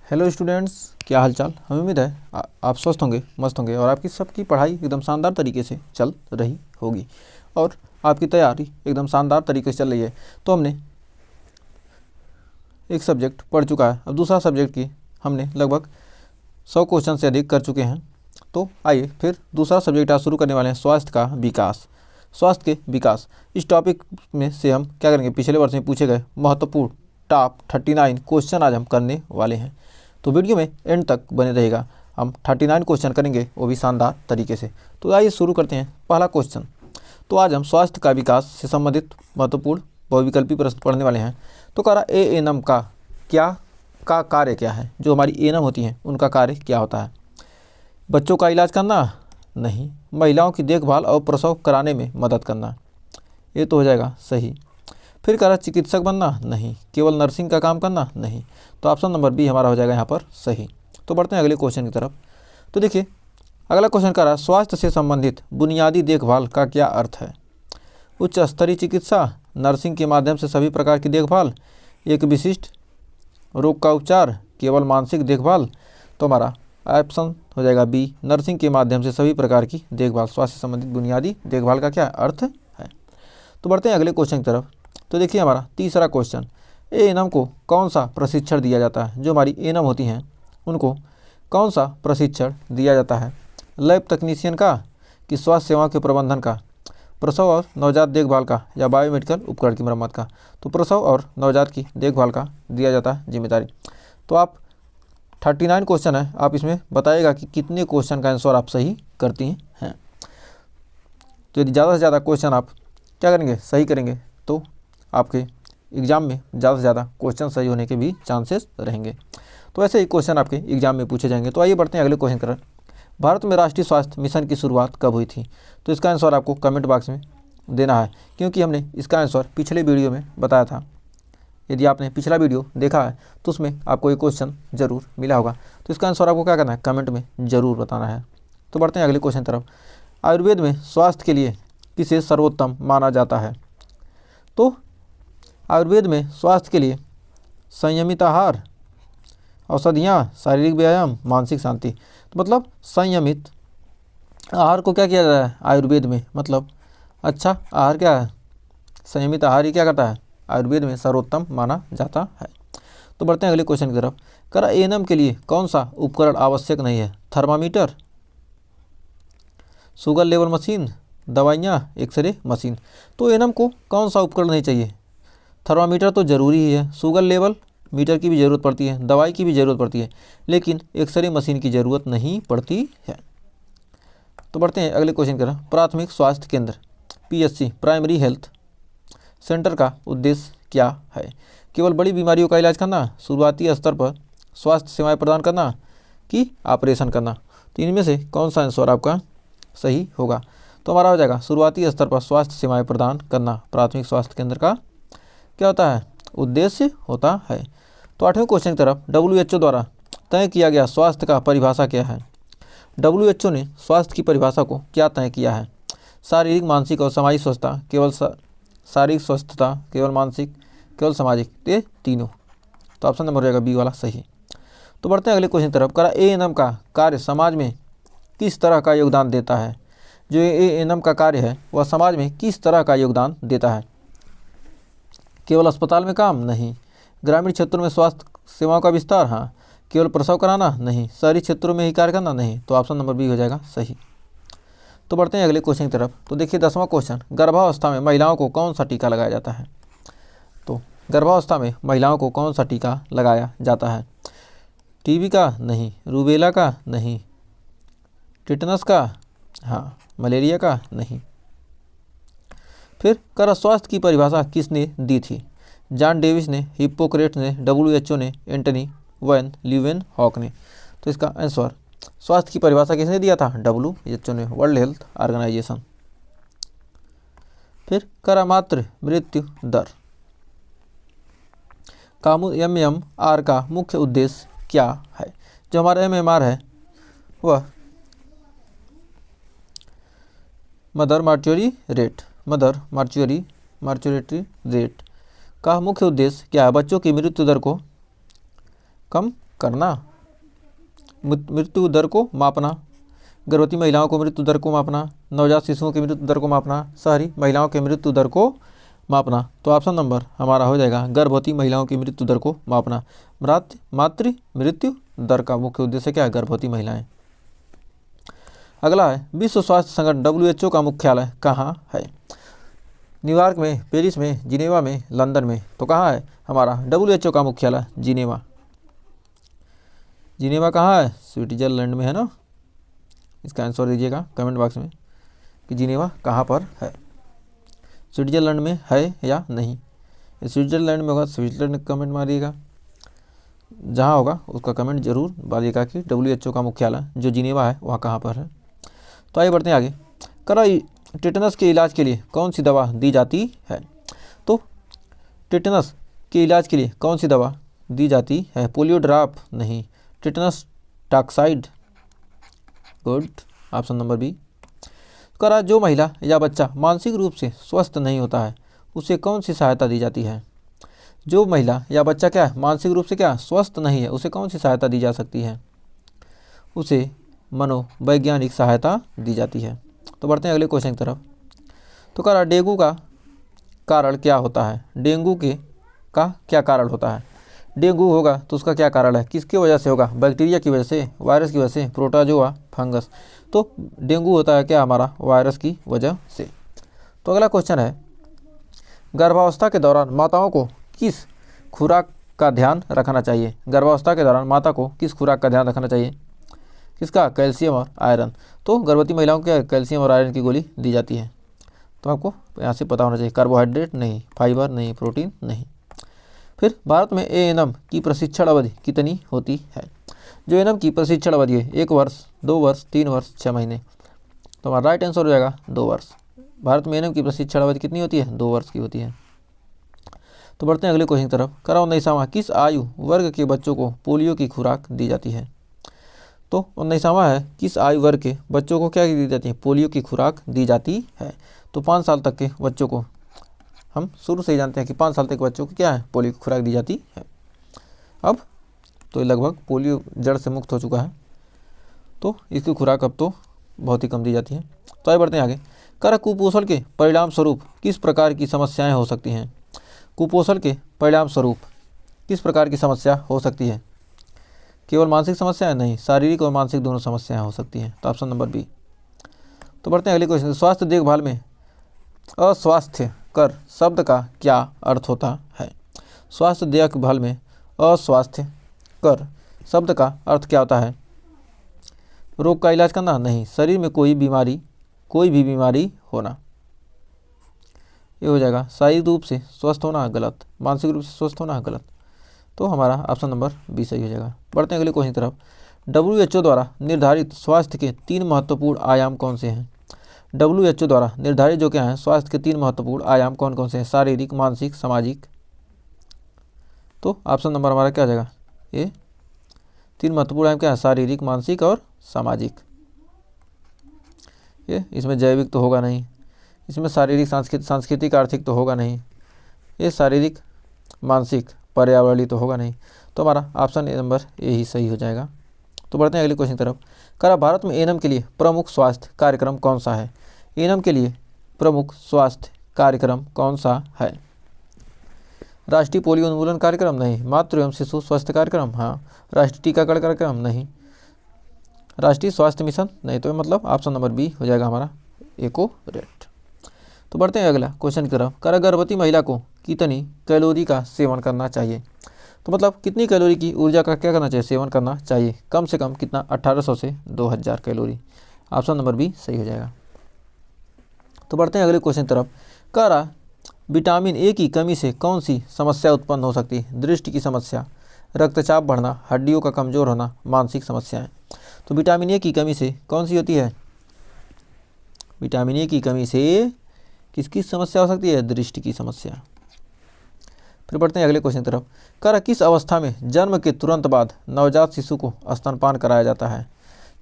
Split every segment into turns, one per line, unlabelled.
Hello students, क्या हाल चाल। हमें उम्मीद है आप स्वस्थ होंगे, मस्त होंगे और आपकी सबकी पढ़ाई एकदम शानदार तरीके से चल रही होगी और आपकी तैयारी एकदम शानदार तरीके से चल रही है। तो हमने एक सब्जेक्ट पढ़ चुका है, अब दूसरा सब्जेक्ट की हमने लगभग 100 क्वेश्चन से अधिक कर चुके हैं। तो आइए फिर दूसरा सब्जेक्ट आज शुरू करने वाले हैं, स्वास्थ्य का विकास। स्वास्थ्य के विकास इस टॉपिक में से हम क्या करेंगे, पिछले वर्ष में पूछे गए महत्वपूर्ण टॉप 39 क्वेश्चन आज हम करने वाले हैं। तो वीडियो में एंड तक बने रहेगा, हम 39 क्वेश्चन करेंगे, वो भी शानदार तरीके से। तो आइए शुरू करते हैं पहला क्वेश्चन। तो आज हम स्वास्थ्य का विकास से संबंधित महत्वपूर्ण बहुविकल्पी प्रश्न पढ़ने वाले हैं। तो कह रहा एएनएम का कार्य क्या है, जो हमारी एएनएम होती हैं उनका कार्य क्या होता है। बच्चों का इलाज करना नहीं, महिलाओं की देखभाल और प्रसव कराने में मदद करना, ये तो हो जाएगा सही। फिर कह रहा चिकित्सक बनना नहीं, केवल नर्सिंग का काम करना नहीं, तो ऑप्शन नंबर बी हमारा हो जाएगा यहाँ पर सही। तो बढ़ते हैं अगले क्वेश्चन की तरफ। तो देखिए अगला क्वेश्चन कह रहा स्वास्थ्य से संबंधित बुनियादी देखभाल का क्या अर्थ है। उच्च स्तरीय चिकित्सा, नर्सिंग के माध्यम से सभी प्रकार की देखभाल, एक विशिष्ट रोग का उपचार, केवल मानसिक देखभाल। तो हमारा ऑप्शन हो जाएगा बी, नर्सिंग के माध्यम से सभी प्रकार की देखभाल, स्वास्थ्य से संबंधित बुनियादी देखभाल का क्या अर्थ है। तो बढ़ते हैं अगले क्वेश्चन की तरफ। तो देखिए हमारा तीसरा क्वेश्चन, एएनएम को कौन सा प्रशिक्षण दिया जाता है। जो हमारी एएनएम होती हैं उनको कौन सा प्रशिक्षण दिया जाता है। लैब तकनीशियन का, कि स्वास्थ्य सेवाओं के प्रबंधन का, प्रसव और नवजात देखभाल का, या बायोमेडिकल उपकरण की मरम्मत का। तो प्रसव और नवजात की देखभाल का दिया जाता है जिम्मेदारी। तो आप 39 क्वेश्चन है, आप इसमें बताइएगा कि कितने क्वेश्चन का आंसर आप सही करती हैं। तो यदि ज़्यादा से ज़्यादा क्वेश्चन आप क्या करेंगे, सही करेंगे, तो आपके एग्ज़ाम में ज़्यादा से ज़्यादा क्वेश्चन सही होने के भी चांसेस रहेंगे। तो ऐसे ही क्वेश्चन आपके एग्जाम में पूछे जाएंगे। तो आइए बढ़ते हैं अगले क्वेश्चन की तरफ। भारत में राष्ट्रीय स्वास्थ्य मिशन की शुरुआत कब हुई थी। तो इसका आंसर आपको कमेंट बॉक्स में देना है, क्योंकि हमने इसका आंसर पिछले वीडियो में बताया था। यदि आपने पिछला वीडियो देखा है तो उसमें आपको एक क्वेश्चन ज़रूर मिला होगा। तो इसका आंसर आपको क्या करना है, कमेंट में ज़रूर बताना है। तो बढ़ते हैं अगले क्वेश्चन की तरफ। आयुर्वेद में स्वास्थ्य के लिए किसे सर्वोत्तम माना जाता है। तो आयुर्वेद में स्वास्थ्य के लिए संयमित आहार, औषधियाँ, शारीरिक व्यायाम, मानसिक शांति। तो मतलब संयमित आहार को क्या किया जाता है आयुर्वेद में, मतलब अच्छा आहार क्या है, संयमित आहार ही क्या करता है, आयुर्वेद में सर्वोत्तम माना जाता है। तो बढ़ते हैं अगले क्वेश्चन की तरफ। करा एएनएम के लिए कौन सा उपकरण आवश्यक नहीं है। थर्मामीटर, शुगर लेवल मशीन, दवाइयाँ, एक्सरे मशीन। तो एएनएम को कौन सा उपकरण नहीं चाहिए। थर्मामीटर तो ज़रूरी ही है, शुगर लेवल मीटर की भी ज़रूरत पड़ती है, दवाई की भी ज़रूरत पड़ती है, लेकिन एक्सरे मशीन की ज़रूरत नहीं पड़ती है। तो बढ़ते हैं अगले क्वेश्चन की तरफ। प्राथमिक स्वास्थ्य केंद्र, पीएचसी, प्राइमरी हेल्थ सेंटर का उद्देश्य क्या है। केवल बड़ी बीमारियों का इलाज करना, शुरुआती स्तर पर स्वास्थ्य सेवाएं प्रदान करना, कि ऑपरेशन करना। तो इनमें से कौन सा आंसर आपका सही होगा। तो हमारा हो जाएगा शुरुआती स्तर पर स्वास्थ्य सेवाएं प्रदान करना, प्राथमिक स्वास्थ्य केंद्र का क्या होता है, उद्देश्य होता है। तो 8वें क्वेश्चन की तरफ। WHO द्वारा तय किया गया स्वास्थ्य का परिभाषा क्या है। WHO ने स्वास्थ्य की परिभाषा को क्या तय किया है। शारीरिक, मानसिक और सामाजिक स्वस्थता, केवल शारीरिक स्वस्थता, केवल मानसिक, केवल सामाजिक, ये तीनों। तो ऑप्शन नंबर हो जाएगा बी वाला सही। तो बढ़ते हैं अगले क्वेश्चन की तरफ। करा एएनएम का कार्य समाज में किस तरह का योगदान देता है। जो एएनएम का कार्य है वह समाज में किस तरह का योगदान देता है। केवल अस्पताल में काम नहीं, ग्रामीण क्षेत्रों में स्वास्थ्य सेवाओं का विस्तार, हाँ, केवल प्रसव कराना नहीं, शहरी क्षेत्रों में ही कार्य करना नहीं। तो ऑप्शन नंबर बी हो जाएगा सही। तो बढ़ते हैं अगले क्वेश्चन की तरफ। तो देखिए 10वां क्वेश्चन, गर्भावस्था में महिलाओं को कौन सा टीका लगाया जाता है। तो गर्भावस्था में महिलाओं को कौन सा टीका लगाया जाता है। टीबी का नहीं, रूबेला का नहीं, टिटनस का, हाँ, मलेरिया का नहीं। फिर कर स्वास्थ्य की परिभाषा किसने दी थी। जॉन डेविस ने, हिप्पोक्रेट्स ने, WHO ने, एंटनी वैन ल्यूवेनहॉक ने। तो इसका आंसर स्वास्थ्य की परिभाषा किसने दिया था, WHO ने, वर्ल्ड हेल्थ ऑर्गेनाइजेशन। फिर करा मातृ मृत्यु दर का MMR का मुख्य उद्देश्य क्या है। जो हमारा MMR है वह मदर मार्चुरिटी रेट का मुख्य उद्देश्य क्या है। बच्चों की मृत्यु दर को कम करना, मृत्यु दर को मापना, गर्भवती महिलाओं को मृत्यु दर को मापना, नवजात शिशुओं की मृत्यु दर को मापना, शहरी महिलाओं के मृत्यु दर को मापना। तो ऑप्शन नंबर हमारा हो जाएगा गर्भवती महिलाओं की मृत्यु दर को मापना। मातृ मृत्यु दर का मुख्य उद्देश्य क्या है? गर्भवती महिलाएं। अगला है विश्व स्वास्थ्य संगठन WHO का मुख्यालय कहाँ है? न्यूयॉर्क में, पेरिस में, जिनेवा में, लंदन में। तो कहाँ है हमारा WHO का मुख्यालय? जिनेवा। जिनेवा कहाँ है? स्विट्जरलैंड में है ना। इसका आंसर दीजिएगा कमेंट बॉक्स में कि जिनेवा कहाँ पर है, स्विट्जरलैंड में है या नहीं। स्विट्जरलैंड में होगा स्विट्जरलैंड कमेंट मारिएगा, जहाँ होगा उसका कमेंट जरूर मारिएगा कि WHO का मुख्यालय जो जिनेवा है वहाँ कहाँ पर है। तो आइए बढ़ते हैं आगे। टेटनस के इलाज के लिए कौन सी दवा दी जाती है? तो टेटनस के इलाज के लिए कौन सी दवा दी जाती है? पोलियो ड्रॉप नहीं, tetanus toxoid. Good, option number B. जो महिला या बच्चा मानसिक रूप से स्वस्थ नहीं होता है उसे कौन सी सहायता दी जाती है? जो महिला या बच्चा क्या है, मानसिक रूप से क्या स्वस्थ नहीं है, उसे कौन सी सहायता दी जा सकती है? उसे मनोवैज्ञानिक सहायता दी जाती है। तो बढ़ते हैं अगले क्वेश्चन की तरफ। तो डेंगू का कारण क्या होता है? डेंगू का क्या कारण होता है? डेंगू होगा तो उसका क्या कारण है? किसकी वजह से होगा? बैक्टीरिया की वजह से, वायरस की वजह से, प्रोटोजोआ, फंगस। तो डेंगू होता है क्या हमारा? वायरस की वजह से। तो अगला क्वेश्चन है गर्भावस्था के दौरान माताओं को किस खुराक का ध्यान रखना चाहिए? गर्भावस्था के दौरान माता को किस खुराक का ध्यान रखना चाहिए? किसका? कैल्शियम और आयरन। तो गर्भवती महिलाओं को कैल्शियम और आयरन की गोली दी जाती है। तो आपको यहाँ से पता होना चाहिए। कार्बोहाइड्रेट नहीं, फाइबर नहीं, प्रोटीन नहीं। फिर भारत में ANM की प्रशिक्षण अवधि कितनी होती है? जो ANM की प्रशिक्षण अवधि है 1 वर्ष, 2 वर्ष, 3 वर्ष, 6 महीने। तो हमारा राइट आंसर हो जाएगा 2 वर्ष। भारत में ANM की प्रशिक्षण अवधि कितनी होती है? 2 वर्ष की होती है। तो बढ़ते हैं अगले क्वेश्चन की तरफ। 19वां किस आयु वर्ग के बच्चों को पोलियो की खुराक दी जाती है? तो 19वां है किस आयु वर्ग के बच्चों को क्या दी जाती है? पोलियो की खुराक दी जाती है। तो 5 साल तक के बच्चों को, हम शुरू से ही जानते हैं कि 5 साल तक के बच्चों को क्या है? पोलियो की खुराक दी जाती है। अब तो लगभग पोलियो जड़ से मुक्त हो चुका है, तो इसकी खुराक अब तो बहुत ही कम दी जाती है। तो आगे बढ़ते हैं आगे। कुपोषण के परिणाम स्वरूप किस प्रकार की समस्याएं हो सकती हैं? कुपोषण के परिणाम स्वरूप किस प्रकार की समस्या हो सकती है? केवल मानसिक समस्याएं नहीं, शारीरिक और मानसिक दोनों समस्याएं हो सकती हैं। तो ऑप्शन नंबर बी। तो बढ़ते हैं अगले क्वेश्चन। स्वास्थ्य देखभाल में अस्वास्थ्य कर शब्द का क्या अर्थ होता है? स्वास्थ्य देखभाल में अस्वास्थ्य कर शब्द का अर्थ क्या होता है? रोग का इलाज करना नहीं, शरीर में कोई भी बीमारी होना। ये हो जाएगा शारीरिक रूप से स्वस्थ होना गलत, मानसिक रूप से स्वस्थ होना गलत। तो हमारा ऑप्शन नंबर बी सही हो जाएगा। बढ़ते हैं अगले क्वेश्चन की तरफ। WHO द्वारा निर्धारित स्वास्थ्य के 3 महत्वपूर्ण आयाम कौन से हैं? WHO द्वारा निर्धारित जो क्या है स्वास्थ्य के 3 महत्वपूर्ण आयाम कौन कौन से हैं? शारीरिक, मानसिक, सामाजिक। तो ऑप्शन नंबर हमारा क्या आ जाएगा? ये 3 महत्वपूर्ण आयाम क्या है? शारीरिक, मानसिक और सामाजिक। ये इसमें जैविक तो होगा नहीं, इसमें शारीरिक, सांस्कृतिक, आर्थिक तो होगा नहीं, ये शारीरिक, मानसिक, पर्यावरणीय तो होगा नहीं। तो हमारा ऑप्शन नंबर ए ही सही हो जाएगा। तो बढ़ते हैं अगले क्वेश्चन की तरफ। भारत में ANM के लिए प्रमुख स्वास्थ्य कार्यक्रम कौन सा है? ANM के लिए प्रमुख स्वास्थ्य कार्यक्रम कौन सा है? राष्ट्रीय पोलियो उन्मूलन कार्यक्रम नहीं, मातृ एवं शिशु स्वास्थ्य कार्यक्रम हाँ, राष्ट्रीय टीकाकरण कार्यक्रम नहीं, राष्ट्रीय स्वास्थ्य मिशन नहीं। तो मतलब ऑप्शन नंबर बी हो जाएगा हमारा एकोरेट। तो बढ़ते हैं अगला क्वेश्चन की तरफ। गर्भवती महिला को कितनी कैलोरी का सेवन करना चाहिए? तो मतलब कितनी कैलोरी की ऊर्जा का क्या करना चाहिए? सेवन करना चाहिए। कम से कम कितना? 1800 से 2000 कैलोरी। ऑप्शन नंबर बी सही हो जाएगा। तो बढ़ते हैं अगले क्वेश्चन की तरफ। विटामिन ए की कमी से कौन सी समस्या उत्पन्न हो सकती है? दृष्टि की समस्या, रक्तचाप बढ़ना, हड्डियों का कमजोर होना, मानसिक समस्याएं। तो विटामिन ए की कमी से कौन सी होती है? विटामिन ए की कमी से किसकी समस्या हो सकती है? दृष्टि की समस्या। फिर बढ़ते हैं अगले क्वेश्चन की तरफ। किस अवस्था में जन्म के तुरंत बाद नवजात शिशु को स्तनपान कराया जाता है?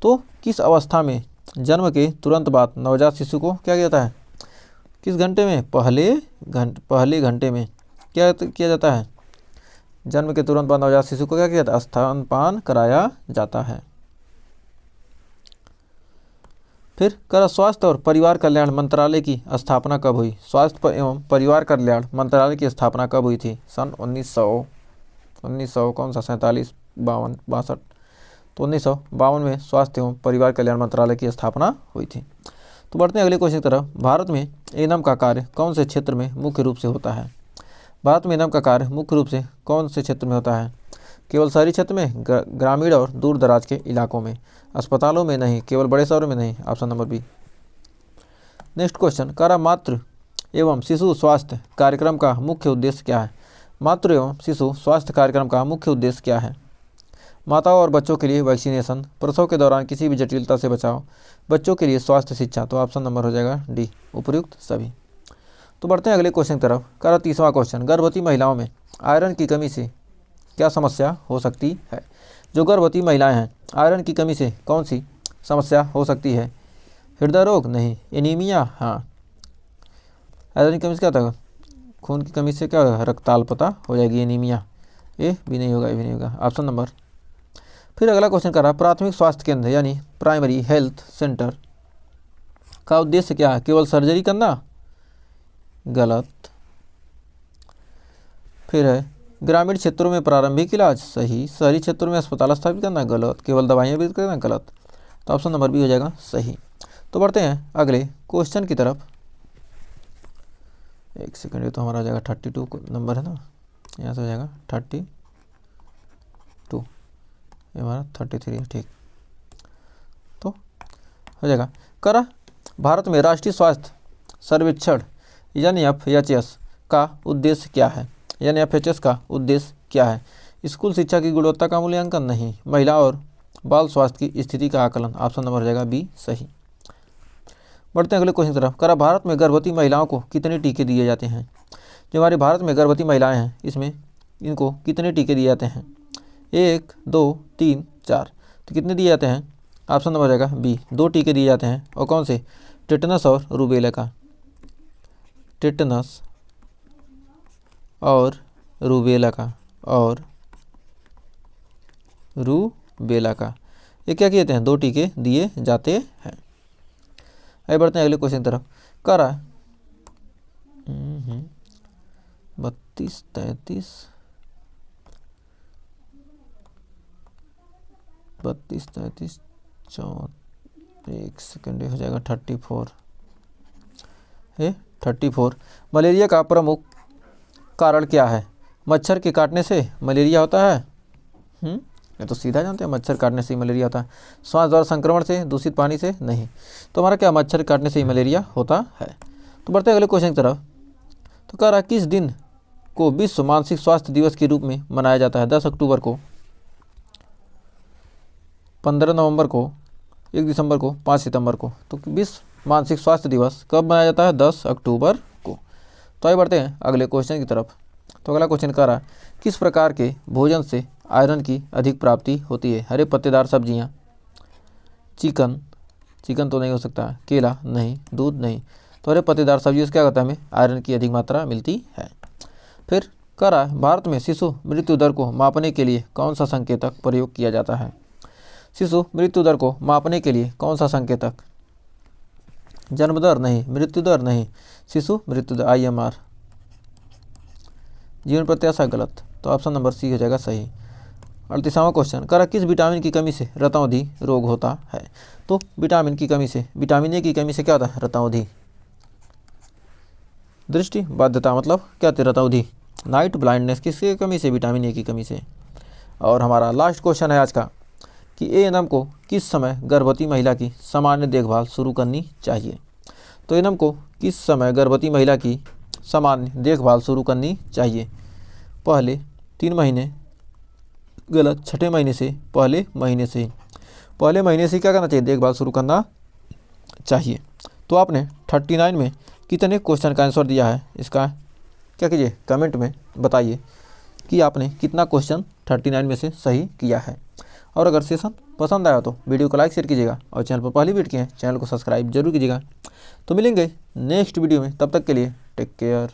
तो किस अवस्था में जन्म के तुरंत बाद नवजात शिशु को क्या किया जाता है? किस घंटे में? पहले घंटे में क्या किया जाता है? जन्म के तुरंत बाद नवजात शिशु को क्या किया जाता है, स्तनपान कराया जाता है। फिर करा स्वास्थ्य और परिवार कल्याण मंत्रालय की स्थापना कब हुई? स्वास्थ्य एवं परिवार कल्याण मंत्रालय की स्थापना कब हुई थी? सन 1900 कौन सा 47, 52, 62, तो 1952 में स्वास्थ्य एवं परिवार कल्याण मंत्रालय की स्थापना हुई थी। तो बढ़ते हैं अगले क्वेश्चन की तरफ। भारत में एनम का कार्य कौन से क्षेत्र में मुख्य रूप से होता है? भारत में एनम का कार्य मुख्य रूप से कौन से क्षेत्र में होता है? केवल शहरी क्षेत्र में, ग्रामीण और दूर दराज के इलाकों में, अस्पतालों में नहीं, केवल बड़े शहरों में नहीं। Option number B. Next question, करा मातृ एवं शिशु स्वास्थ्य कार्यक्रम का मुख्य उद्देश्य क्या है? मातृ एवं शिशु स्वास्थ्य कार्यक्रम का मुख्य उद्देश्य क्या है? माताओं और बच्चों के लिए वैक्सीनेशन, प्रसव के दौरान किसी भी जटिलता से बचाव, बच्चों के लिए स्वास्थ्य शिक्षा। तो ऑप्शन नंबर हो जाएगा डी, उपर्युक्त सभी। तो बढ़ते हैं अगले क्वेश्चन की तरफ। करा तीसवां क्वेश्चन, गर्भवती महिलाओं में आयरन की कमी से क्या समस्या हो सकती है? जो गर्भवती महिलाएं हैं, आयरन की कमी से कौन सी समस्या हो सकती है? हृदय रोग नहीं, एनीमिया हाँ। आयरन की कमी से क्या होता है? खून की कमी से क्या होगा? रक्ताल्पता हो जाएगी, एनीमिया। ए भी नहीं होगा, ये भी नहीं होगा। Option number. फिर अगला क्वेश्चन कर रहा, प्राथमिक स्वास्थ्य केंद्र यानी प्राइमरी हेल्थ सेंटर का उद्देश्य क्या है? केवल सर्जरी करना? गलत। फिर है ग्रामीण क्षेत्रों में प्रारंभिक इलाज, सही। शहरी क्षेत्रों में अस्पताल स्थापित करना, गलत। केवल दवाइयाँ वितरित करना, गलत। तो ऑप्शन नंबर बी हो जाएगा सही। तो बढ़ते हैं अगले क्वेश्चन की तरफ। एक सेकंड, ये तो हमारा हो जाएगा 32 नंबर है ना, यहाँ से हो जाएगा 32, ये हमारा 33 है, ठीक। तो हो जाएगा। करा भारत में राष्ट्रीय स्वास्थ्य सर्वेक्षण यानी FHS का उद्देश्य क्या है? यानी FHS का उद्देश्य क्या है? स्कूल शिक्षा की गुणवत्ता का मूल्यांकन नहीं, महिला और बाल स्वास्थ्य की स्थिति का आकलन। ऑप्शन नंबर हो जाएगा बी, सही। बढ़ते हैं अगले क्वेश्चन की तरफ। करा भारत में गर्भवती महिलाओं को कितने टीके दिए जाते हैं? जो हमारे भारत में गर्भवती महिलाएं हैं, इसमें इनको कितने टीके दिए जाते हैं? 1, 2, 3, 4। तो कितने दिए जाते हैं? ऑप्शन नंबर हो जाएगा बी, 2 टीके दिए जाते हैं। और कौन से? टेटनस और रूबेला का। टेटनस और रूबेला का, और रूबेला का, ये क्या किए जाते हैं? 2 टीके दिए जाते हैं। आगे बढ़ते हैं अगले क्वेश्चन की तरफ। करा 32, 33, 32, 33, 4, एक सेकेंड, हो जाएगा 34 है। 34। मलेरिया का प्रमुख कारण क्या है? मच्छर के काटने से मलेरिया होता है? ये तो सीधा जानते हैं, मच्छर काटने से ही मलेरिया होता है। श्वास द्वारा संक्रमण से, दूषित पानी से? नहीं। तो हमारा क्या, मच्छर काटने से ही मलेरिया होता है। तो बढ़ते हैं अगले क्वेश्चन की तरफ। तो कह रहा किस दिन को विश्व मानसिक स्वास्थ्य दिवस के रूप में मनाया जाता है? 10 अक्टूबर को, 15 नवंबर को, 1 दिसंबर को, 5 सितंबर को। तो विश्व मानसिक स्वास्थ्य दिवस कब मनाया जाता है? 10 अक्टूबर को। तो आइए बढ़ते हैं अगले क्वेश्चन की तरफ। तो अगला क्वेश्चन कह रहा किस प्रकार के भोजन से आयरन की अधिक प्राप्ति होती है? हरे पत्तेदार सब्जियां, चिकन तो नहीं हो सकता, केला नहीं, दूध नहीं। तो हरे पत्तेदार सब्जियों से क्या होता है? हमें आयरन की अधिक मात्रा मिलती है। फिर कह रहा भारत में शिशु मृत्यु दर को मापने के लिए कौन सा संकेतक प्रयोग किया जाता है? शिशु मृत्यु दर को मापने के लिए कौन सा संकेतक? जन्म दर नहीं, मृत्यु दर नहीं, शिशु मृत्यु दर IMR। जीवन प्रत्याशा गलत। तो ऑप्शन नंबर सी हो जाएगा सही। 38वां क्वेश्चन करा किस विटामिन की कमी से रतौंधी रोग होता है? तो विटामिन की कमी से, विटामिन ए की कमी से क्या होता है? रतौंधी। दृष्टि बाध्यता मतलब क्या होती है? रतौंधी। नाइट ब्लाइंडनेस किसकी कमी से? विटामिन ए की कमी से। और हमारा लास्ट क्वेश्चन है आज का कि ANM को किस समय गर्भवती महिला की सामान्य देखभाल शुरू करनी चाहिए? तो ANM को किस समय गर्भवती महिला की सामान्य देखभाल शुरू करनी चाहिए? पहले 3 महीने, गलत, छठे महीने से, पहले महीने से। पहले महीने से क्या करना चाहिए? देखभाल शुरू करना चाहिए। तो आपने 39 में कितने क्वेश्चन का आंसर दिया है? इसका क्या कीजिए, कमेंट में बताइए कि आपने कितना क्वेश्चन 39 में से सही किया है। और अगर सेशन पसंद आया तो वीडियो को लाइक शेयर कीजिएगा और चैनल पर पहली वीडियो किए हैं चैनल को सब्सक्राइब जरूर कीजिएगा। तो मिलेंगे नेक्स्ट वीडियो में, तब तक के लिए टेक केयर।